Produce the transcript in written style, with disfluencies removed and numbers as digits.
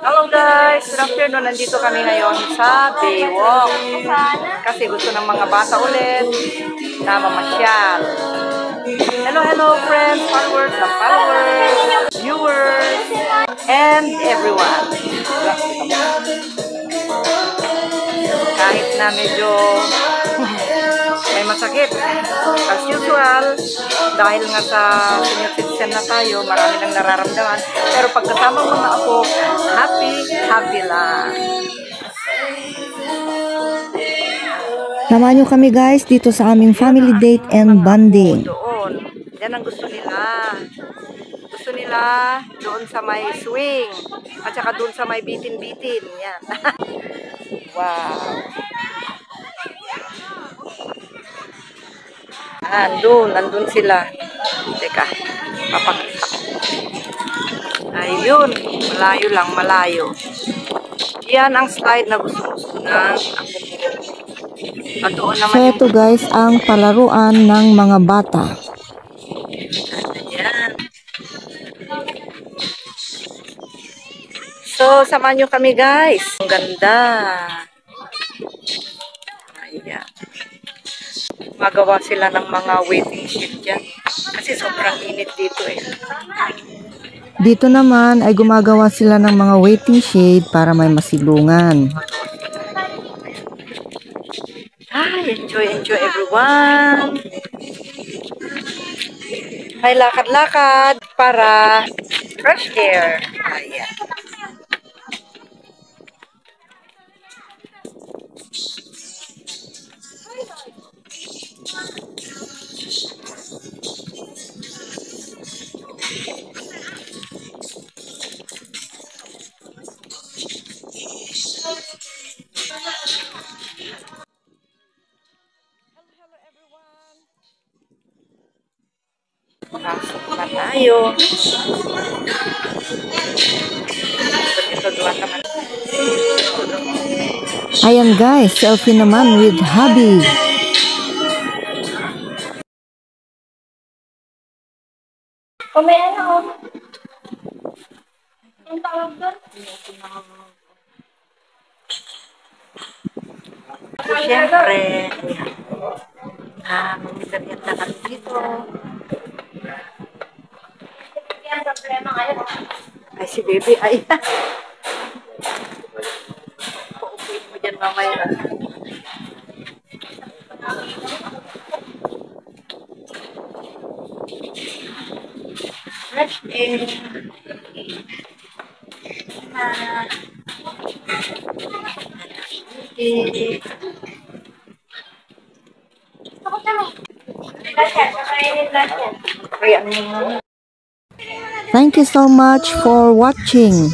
Hello guys! Good afternoon. Nandito kami ngayon sa Baywalk. Kasi gusto ng mga bata ulit na mamasyal. Hello friends, followers, viewers, and everyone. Kahit na medyo may masakit. As usual, dahil nga sa senior citizen na tayo, marami nang nararamdaman. Pero pagkasama mga apo, happy lang. Samahan nyo kami guys dito sa aming family date and bonding. Doon. Yan ang gusto nila. Gusto nila doon sa may swing. At saka doon sa may bitin-bitin. Yan. Wow. Andun sila. Teka, papakita ko. Ayun, malayo. Yan ang slide na gusto ng ako. At doon naman so ito guys, ang palaruan ng mga bata. Ayan. So, samahan nyo kami guys. Ang ganda. Ayan. Magawa sila ng mga waiting shed dyan. Kasi sobrang init dito eh. Dito naman ay gumagawa sila ng mga waiting shade para may masilungan. Ay, enjoy everyone. May lakad-lakad para fresh air. Ayan. Pasok na tayo. Ayan guys, selfie naman with hubby. May ano? Ang tawag doon? Siyempre, mamimerienda kami dito. Yan, problema ngayon. Ay, si baby, ay. Paupuin mo dyan mamaya. Fresh air. Thank you so much for watching.